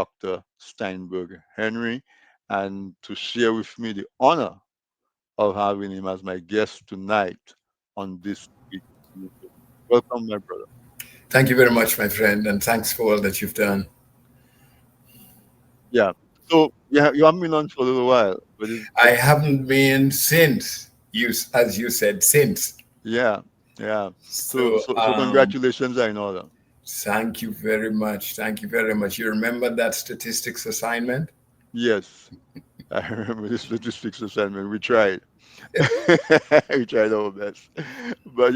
Dr. Steinberg Henry, and to share with me the honor of having him as my guest tonight on this week's episode. Welcome, my brother. Thank you very much, my friend, and thanks for all that you've done. Yeah. So yeah, you haven't been on for a little while, but I haven't been since as you said, since. yeah, yeah. So, So, so, so congratulations are in order. thank you very much. Thank you very much. You remember that statistics assignment? Yes, I remember the statistics assignment. We tried. We tried our best. But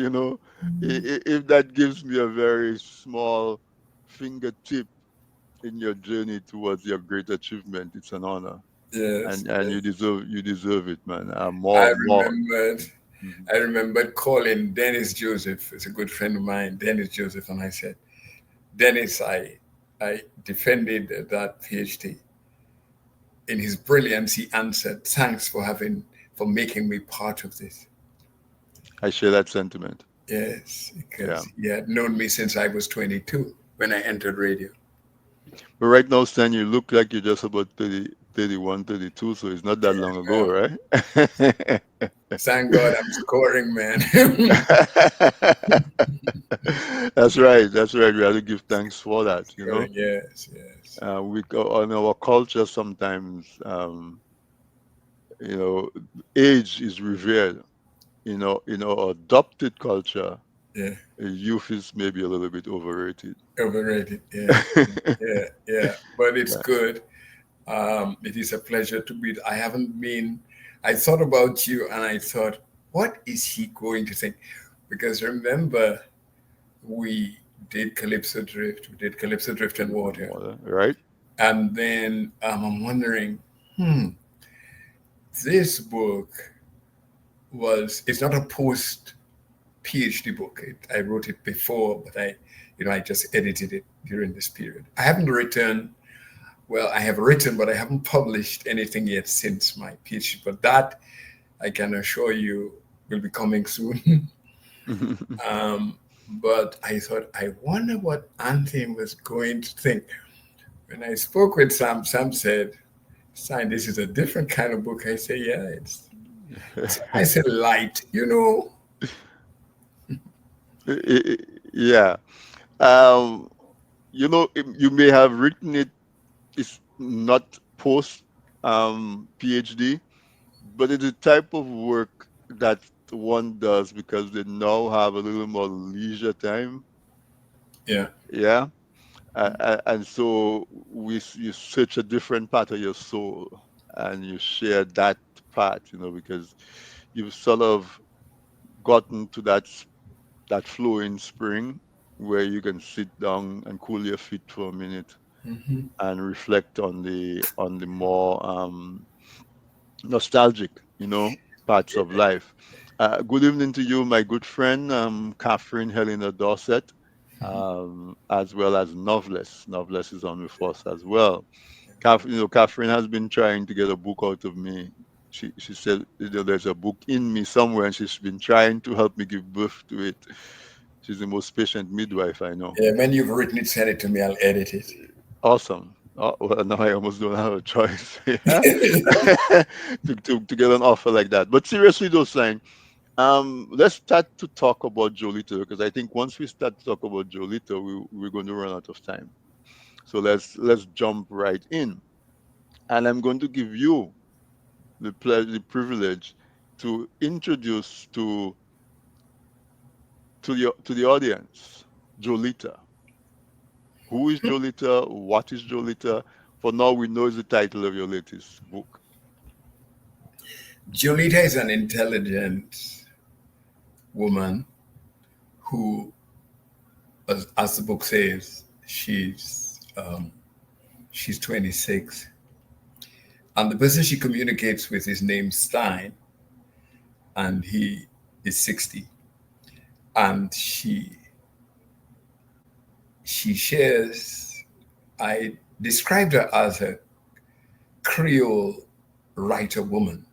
if that gives me a very small fingertip in your journey towards your great achievement, it's an honor. Yes, And yes. you deserve it, man. I More. remembered. Mhm. I remembered calling Dennis Joseph. It's a good friend of mine, Dennis Joseph, and I said, Dennis, I defended that PhD. In his brilliance, he answered, "Thanks for making me part of this." I share that sentiment. Yes, Yeah. because he had known me since I was 22 when I entered radio. But right now, Stan, you look like you're just about 30, 31, 32, so it's not that long ago, Well, right? thank God I'm scoring, man. That's right. That's right. We have to give thanks for that. Scoring, yes, yes. We go on our culture sometimes. You know, age is revered. In our adopted culture, Yeah, youth is maybe a little bit overrated. overrated. Yeah, yeah, yeah. But it's Yeah. good. It is a pleasure to be. I haven't been. I thought about you, and I thought, what is he going to think? Because remember, we did Calypso Drift. We did Calypso Drift and Water, Right? and then I'm wondering, hmm, this book it's not a post PhD book. I wrote it before, but I just edited it during this period. I haven't written, well, I have written, but I haven't published anything yet since my PhD. But that I can assure you will be coming soon. um, but I thought, I wonder what Anthony was going to think. When I spoke with Sam said, Stein, this is a different kind of book. I say, yeah, I said light, Yeah. Um, you may have written it. It's not post PhD, but it's a type of work that one does because they now have a little more leisure time. Yeah. Yeah. And so you search a different part of your soul and you share that part, because you've sort of gotten to that flowing spring where you can sit down and cool your feet for a minute Hmm. and reflect on the more nostalgic, parts of life. Good evening to you, my good friend, Catherine Helena Dorset, as well as Novelist. Novelist is on with us as well. Catherine has been trying to get a book out of me. She said, there's a book in me somewhere, and she's been trying to help me give birth to it. She's the most patient midwife I know. Yeah, when you've written it, send it to me. I'll edit it. Awesome. Oh, well, now I almost don't have a choice yeah, to get an offer like that. But seriously, though, Stein, let's start to talk about Jolita because I think once we start to talk about Jolita, we're going to run out of time. So let's jump right in, and I'm going to give you the privilege to introduce to the audience Jolita. Who is Jolita? What is Jolita? For now, we know is the title of your latest book. Jolita is an intelligent woman who, as the book says, she's 26, and the person she communicates with is named Stein, and he is 60, and she shares. I described her as a Creole writer woman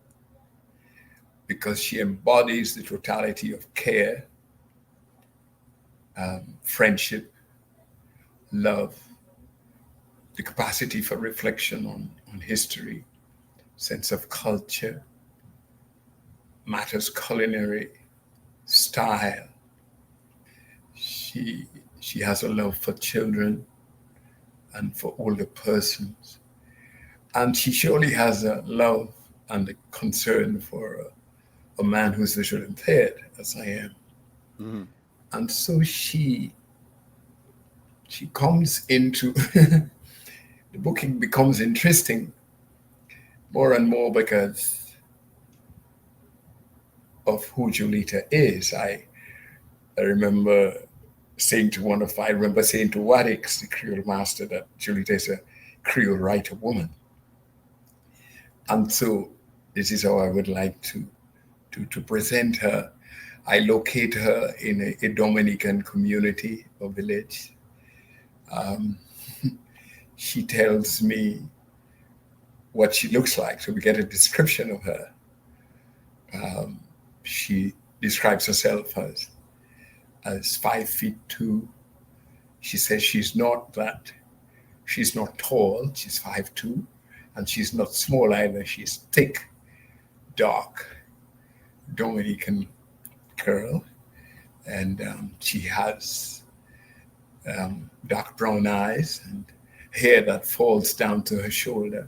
because she embodies the totality of care, friendship, love, the capacity for reflection on history, sense of culture, matters culinary, style. She has a love for children and for older persons. And she surely has a love and a concern for a man who's visually impaired, as I am. Mm-hmm. And so she comes into the book becomes interesting more and more because of who Jolita is. I remember saying to Wadix, the Creole master, that Jolita is a Creole writer woman. And so this is how I would like to present her. I locate her in a Dominican community or village. She tells me what she looks like, so we get a description of her. She describes herself as 5'2". She says she's not tall, she's 5'2", and she's not small either. She's thick, dark, Dominican girl, and she has dark brown eyes and hair that falls down to her shoulder.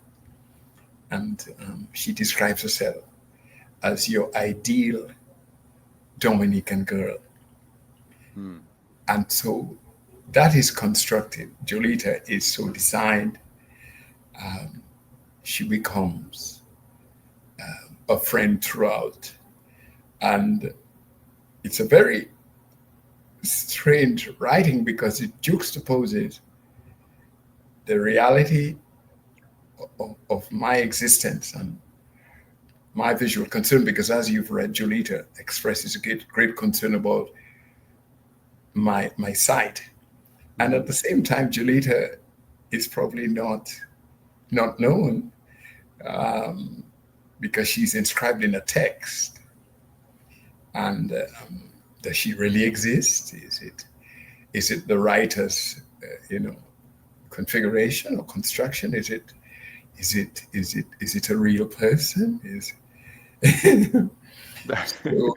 And she describes herself as your ideal Dominican girl. Mm. And so that is constructed. Jolita is so designed. She becomes a friend throughout. And it's a very strange writing because it juxtaposes the reality of my existence and my visual concern, because as you've read, Jolita expresses a great concern about my sight. And at the same time, Jolita is probably not known because she's inscribed in a text. And does she really exist? Is it the writer's configuration or construction? Is it a real person? So,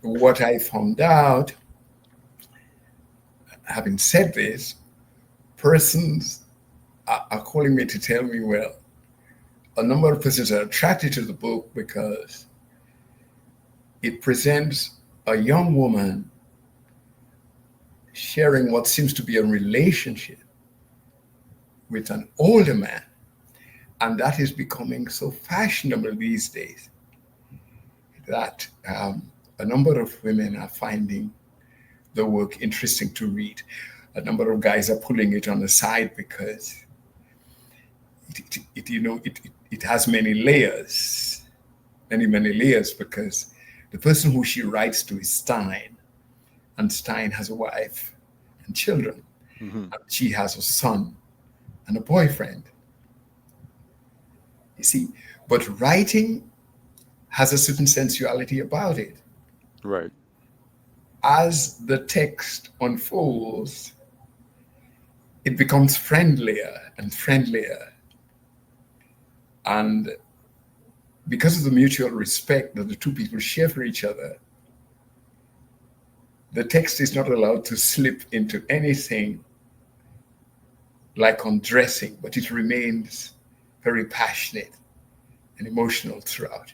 what I found out, having said this, persons are calling me to tell me, well, a number of persons are attracted to the book because it presents a young woman sharing what seems to be a relationship with an older man. And that is becoming so fashionable these days that a number of women are finding the work interesting to read. A number of guys are pulling it on the side because it has many layers, many layers, because the person who she writes to is Stein, and Stein has a wife and children. Mm-hmm. And she has a son and a boyfriend. You see, but writing has a certain sensuality about it. Right. As the text unfolds, it becomes friendlier and friendlier. And because of the mutual respect that the two people share for each other, the text is not allowed to slip into anything like undressing, but it remains very passionate and emotional throughout.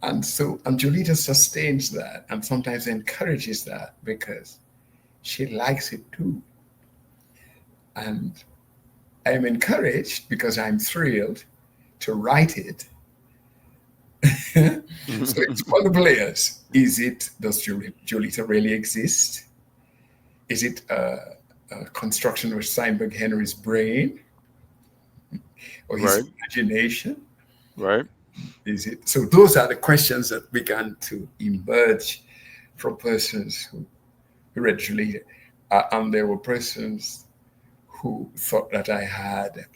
And so, and Jolita sustains that and sometimes encourages that because she likes it too. And I'm encouraged because I'm thrilled to write it. So it's one of the layers. Does Jolita really exist? Is it a construction of Steinberg Henry's brain or his Right. imagination? Right. Is it? So those are the questions that began to emerge from persons who read Jolita. And there were persons who thought that I had,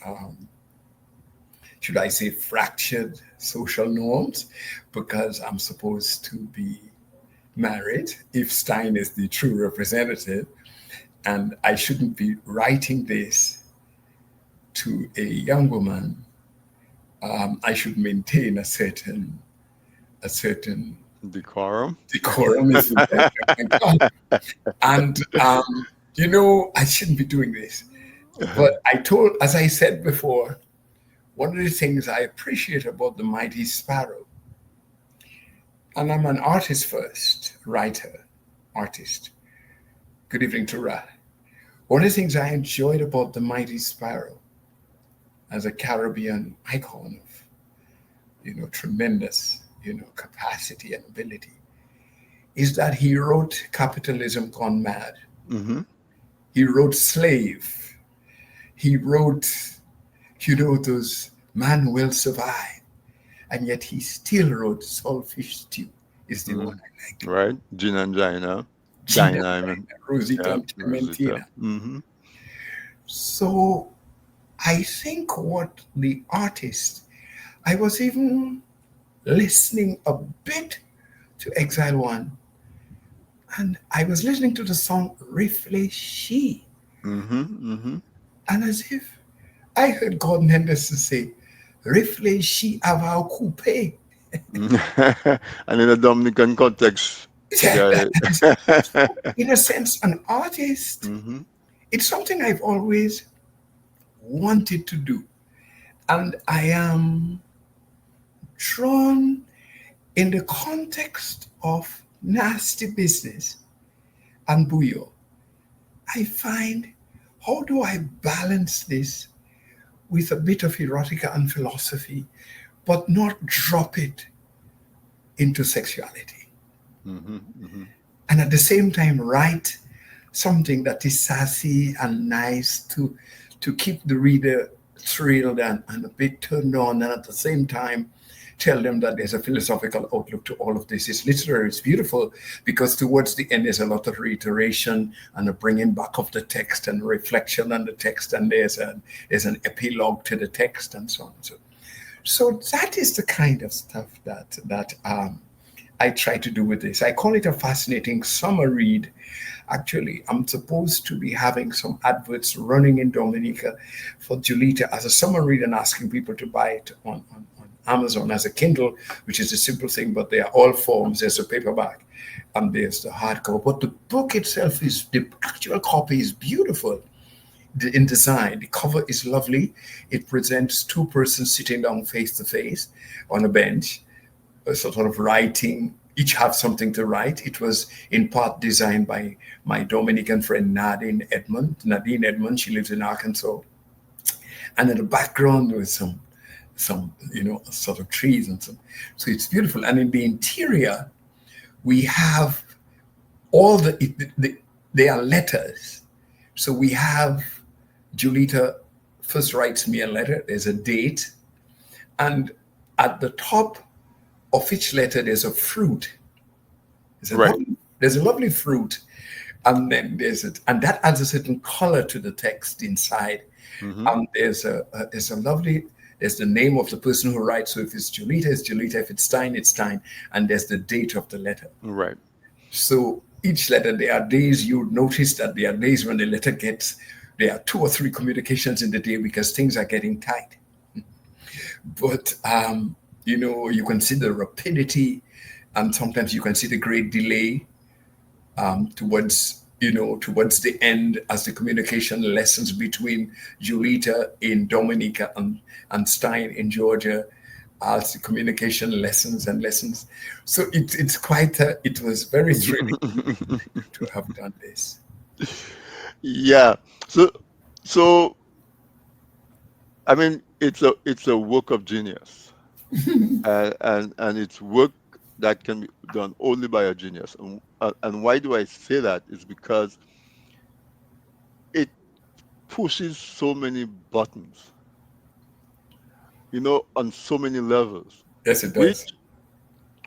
should I say, fractured social norms because I'm supposed to be married if Stein is the true representative, and I shouldn't be writing this to a young woman, I should maintain a certain Decorum. decorum is the best. Oh my God. And I shouldn't be doing this. But as I said before, one of the things I appreciate about the Mighty Sparrow, and I'm an artist first, writer, artist. Good evening to Ra. One of the things I enjoyed about the Mighty Sparrow as a Caribbean icon of, tremendous, capacity and ability is that he wrote Capitalism Gone Mad. Mm-hmm. He wrote Slave. He wrote, those Man Will Survive. And yet he still wrote Saltfish Stew is the one I like. Right. Gin and Gina. Gina, Dinah, I mean. Rosita, Yeah, and Rosita. Clementina. Mm-hmm. So I think what the artist, I was even listening a bit to Exile One, and I was listening to the song Réfléchis, Mm-hmm. Mm-hmm. and as if I heard Gordon Henderson say, Réfléchis avant couper. And in a Dominican context, yeah. In a sense, an artist, Mm-hmm. it's something I've always wanted to do. And I am drawn in the context of nasty business and buyo. I find, how do I balance this with a bit of erotica and philosophy, but not drop it into sexuality? Mm-hmm. Mm-hmm. And at the same time, write something that is sassy and nice to keep the reader thrilled and a bit turned on, and at the same time tell them that there's a philosophical outlook to all of this. It's literary, it's beautiful, because towards the end there's a lot of reiteration and a bringing back of the text and reflection on the text, and there's an epilogue to the text and so on. So that is the kind of stuff that I try to do with this. I call it a fascinating summer read. Actually, I'm supposed to be having some adverts running in Dominica for Jolita as a summer read and asking people to buy it on Amazon as a Kindle, which is a simple thing, but they are all forms. There's a paperback and there's the hardcover. But the book itself the actual copy is beautiful in design. The cover is lovely. It presents two persons sitting down face to face on a bench, sort of writing. Each have something to write. It was in part designed by my Dominican friend Nadine Edmond. She lives in Arkansas. And in the background was some sort of trees and some. So it's beautiful. And in the interior, we have all they are letters. So we have Jolita first writes me a letter. There's a date. And at the top of each letter, there's a fruit. There's a lovely fruit, and then and that adds a certain color to the text inside. Mm-hmm. And there's the name of the person who writes. So if it's Jolita, it's Jolita. If it's Stein, it's Stein. And there's the date of the letter. Right. So each letter, there are days you notice that there are days when the letter there are 2 or 3 communications in the day because things are getting tight. But you can see the rapidity, and sometimes you can see the great delay towards the end, as the communication lessens between Jolita in Dominica and Stein in Georgia, as the communication lessons. So it was very thrilling to have done this. Yeah. So I mean, it's a work of genius, and it's work that can be done only by a genius. And why do I say that? Is because it pushes so many buttons, on so many levels. Yes, it Which does.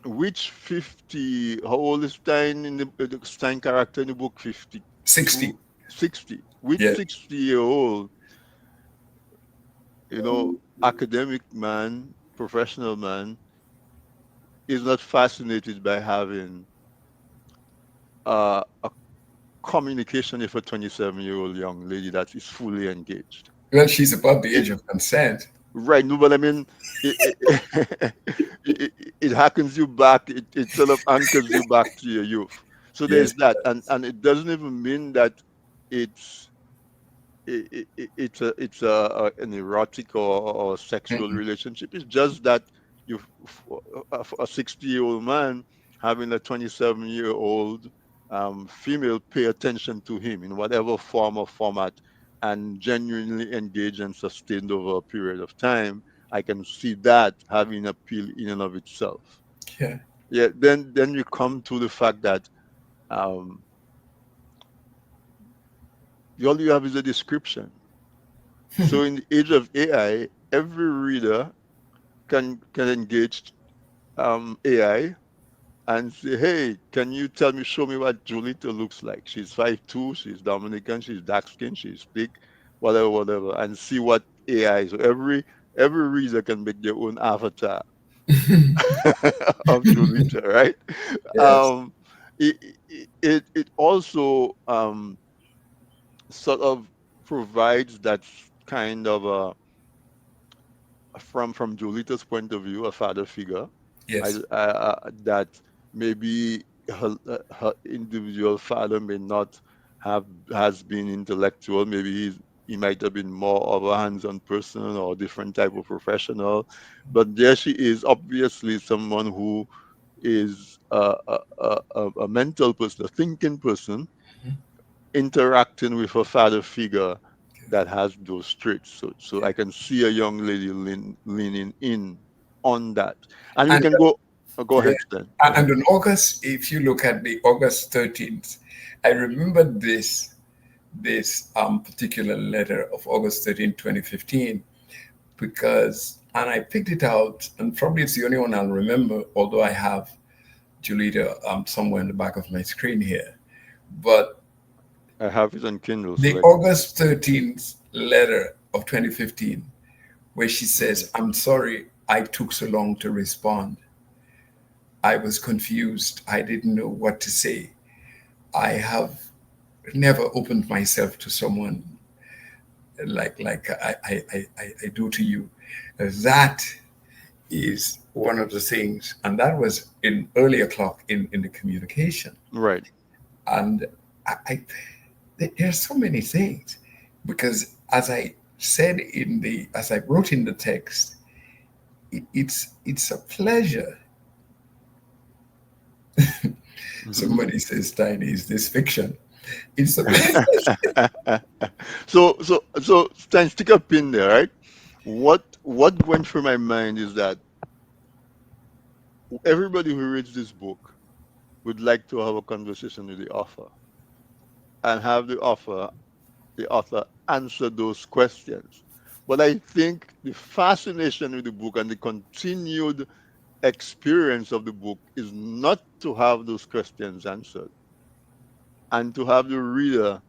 which 50? How old is Stein in the Stein character in the book? 60. 60. Which Yeah. 60-year-old, academic man, professional man, is not fascinated by having a communication with a 27-year-old young lady that is fully engaged? Well, she's above the age of consent. Right. No, but I mean, it, it hackens you back. It sort of anchors you back to your youth. So Yes, there's it that, does. and it doesn't even mean that it's an erotic or sexual Mm-mm. relationship. It's just that you a 60-year-old man having a 27-year-old female pay attention to him in whatever form or format and genuinely engage and sustained over a period of time. I can see that having appeal in and of itself. Yeah. Yeah. Then you come to the fact that um, all you have is a description. So in the age of AI, every reader can engage AI and say, "Hey, can you show me what Jolita looks like? She's 5'2", she's Dominican, she's dark skinned, she's thick, whatever, whatever," and see what AI. So every reader can make their own avatar of Jolita, right? Yes. Um, it also sort of provides that kind of a from Jolita's point of view, a father figure, Yes. that maybe her individual father may not have has been intellectual. Maybe he might have been more of a hands-on person or a different type of professional, but there she is, obviously someone who is a mental person, a thinking person, interacting with a father figure that has those traits. So Yeah. I can see a young lady leaning in on that, and we And can go. Go yeah. ahead, Stan. Go ahead. And on August, if you look at the August 13th, I remember this particular letter of August 13, 2015, because and I picked it out, and probably it's the only one I'll remember, although I have Jolita somewhere in the back of my screen here. But I have it on Kindle, so the let. August 13th letter of 2015, where she Mhm. says, "I'm sorry I took so long to respond. I was confused. I didn't know what to say. I have never opened myself to someone like I do to you." That is one of the things, and that was in early o'clock in the communication. Right. And I there's so many things, because as I said as I wrote in the text, it's a pleasure. Somebody says, "Stein, is this fiction?" It's a So Stan, stick a pin there, right? What went through my mind is that everybody who reads this book would like to have a conversation with the author and have the author answer those questions. But I think the fascination with the book and the continued experience of the book is not to have those questions answered and to have the reader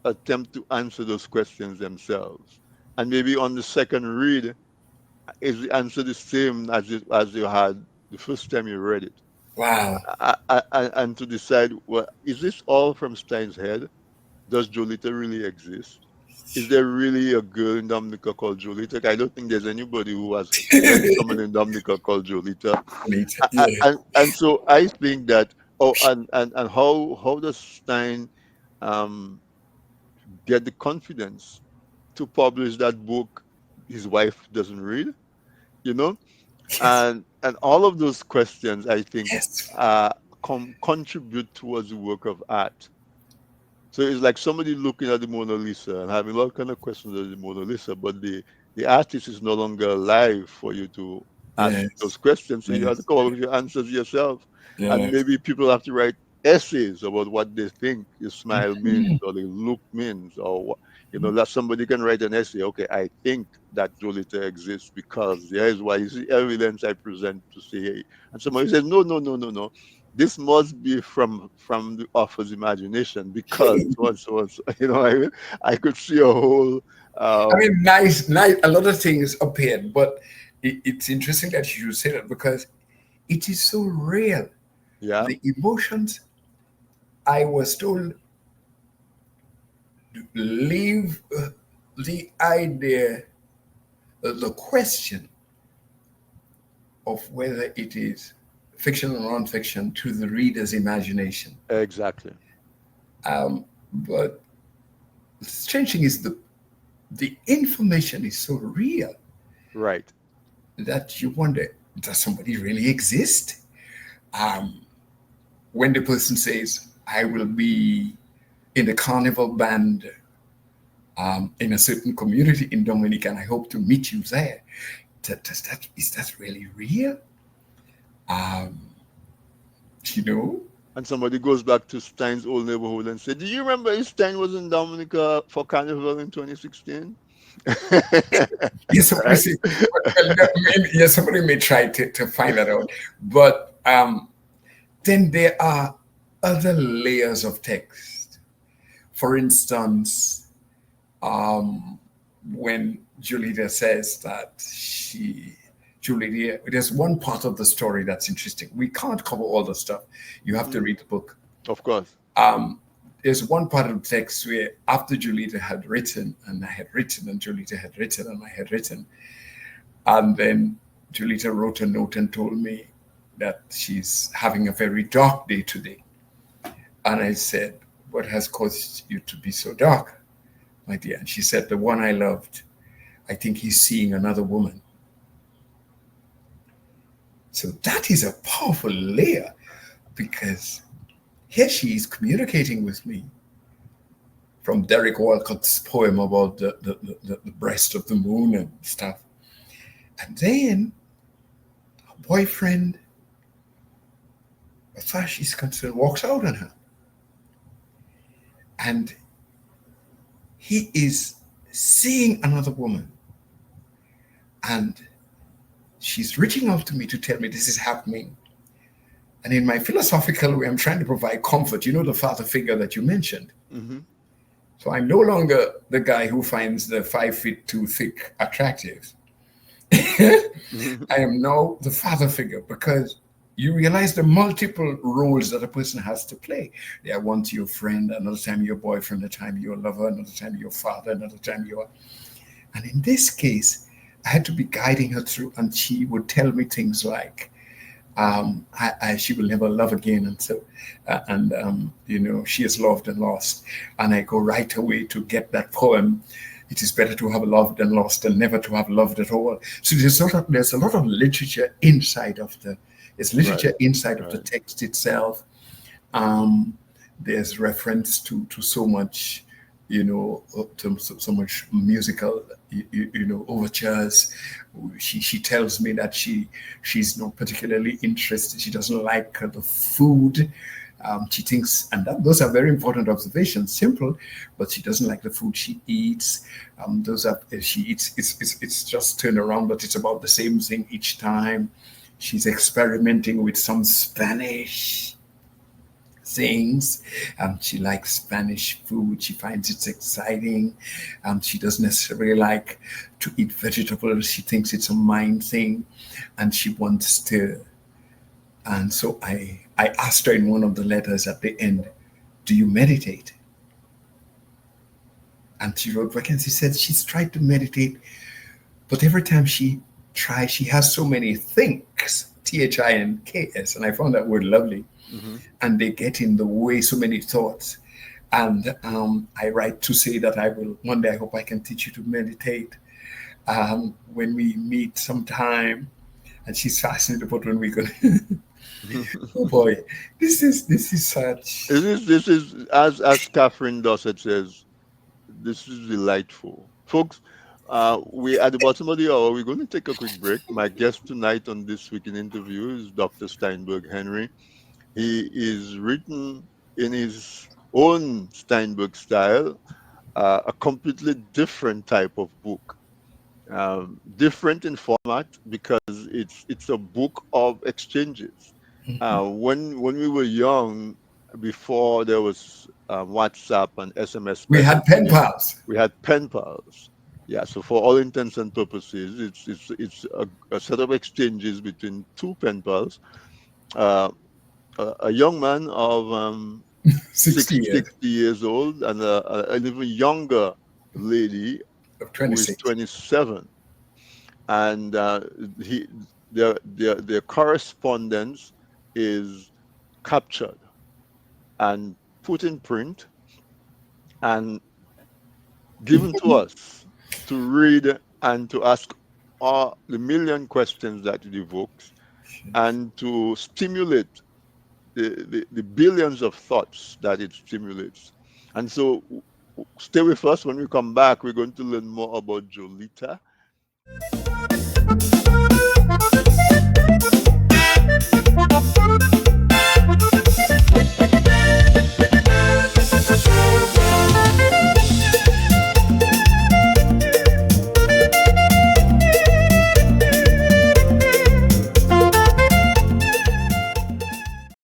attempt to answer those questions themselves. And maybe on the second read, is the answer the same as you had the first time you read it? wow. And to decide, well, is this all from Stein's head? Does Jolita really exist? Is there really a girl in Dominica called Jolita? I don't think there's anybody who has met someone in Dominica called Jolita. Yeah. And so I think that, oh, and how does Stein um, get the confidence to publish that book his wife doesn't read? You know, Yes. and all of those questions I think Yes. contribute towards the work of art. So it's like somebody looking at the Mona Lisa and having all kind of questions of the Mona Lisa, but the artist is no longer alive for you to ask those Yes. questions. So you have to Yes. come up with your answers yourself. And Yes. maybe people have to write essays about what they think the smile means or the look means, or what, that somebody can write an essay. Okay, I think that Jolita exists because here is why, you see evidence I present to say, hey. And somebody says, no, no, no, no, no. This must be from the author's imagination because so and so and so. I mean, I could see a whole. I mean, Um, nice. A lot of things appeared, but it's interesting that you say that, because it is so real. yeah. The emotions, I was told, leave the idea, the question of whether it is fiction or non-fiction to the reader's imagination. Exactly. But the strange thing is the information is so real Right. that you wonder, does somebody really exist? Um, when the person says, I will be in the carnival band in a certain community in Dominica, and I hope to meet you there. Is that really real? Um, you know? And somebody goes back to Stein's old neighborhood and said, "Do you remember if Stein was in Dominica for Carnival in 2016?" Yes, somebody Right? say, well, yes, somebody may try to find that out. But then there are other layers of text. For instance, when Jolita says that Jolita, there's one part of the story that's interesting. We can't cover all the stuff. You have to Mm, read the book. of course. Um, there's one part of the text where after Jolita had written, and I had written, and Jolita had written, and I had written, and then Jolita wrote a note and told me that she's having a very dark day today. And I said, what has caused you to be so dark, my dear? And she said, the one I loved, I think he's seeing another woman. So that is a powerful layer because here she is communicating with me from Derek Walcott's poem about the breast of the moon and stuff. And then her boyfriend, as far as she's concerned, walks out on her. And he is seeing another woman. And she's reaching out to me to tell me this is happening. And in my philosophical way, I'm trying to provide comfort. You know, the father figure that you mentioned. Hmm. So I'm no longer the guy who finds the 5 feet too thick attractive. Hmm. I am now the father figure because you realize the multiple roles that a person has to play. They are once your friend, another time your boyfriend, another time your lover, another time your father, another time your. And in this case, I had to be guiding her through, and she would tell me things like, she will never love again, and so, she is loved and lost, and I go right away to get that poem. It is better to have loved and lost than never to have loved at all. So there's a lot of literature inside of Right. the Right. text itself. Um, there's reference to so much, so much musical, overtures. She tells me that she's not particularly interested. She doesn't like the food. She thinks, and those are very important observations. Simple, but she doesn't like the food she eats. Those are she eats. It's just turned around, but it's about the same thing each time. She's experimenting with some Spanish things. She likes Spanish food. She finds it exciting. She doesn't necessarily like to eat vegetables. She thinks it's a mind thing, and she wants to. And so I asked her in one of the letters at the end, "Do you meditate?" And she wrote back and she said she's tried to meditate, but every time she tries, she has so many thinks, THINKS, and I found that word lovely, Hmm. and they get in the way, so many thoughts. And I write to say that I will one day. I hope I can teach you to meditate when we meet sometime. And she's fascinated about when we go. Oh boy, this is such. This is as Catherine Dossett says, this is delightful. Folks, we at the bottom of the hour, we're going to take a quick break. My guest tonight on This Week in Interview is Dr. Steinberg Henry. He is written in his own Steinberg style, a completely different type of book. Different in format because it's a book of exchanges. When we were young, before there was WhatsApp and SMS We had pen messaging, pals. we had pen pals. Yeah, so for all intents and purposes, it's a set of exchanges between two pen pals. Uh, a young man of 60 years. 60 years old and an even younger lady of who is 26. 27, and he their correspondence is captured and put in print and given to us to read and to ask all the million questions that it evokes and to stimulate the billions of thoughts that it stimulates. And so stay with us. When we come back, we're going to learn more about Jolita.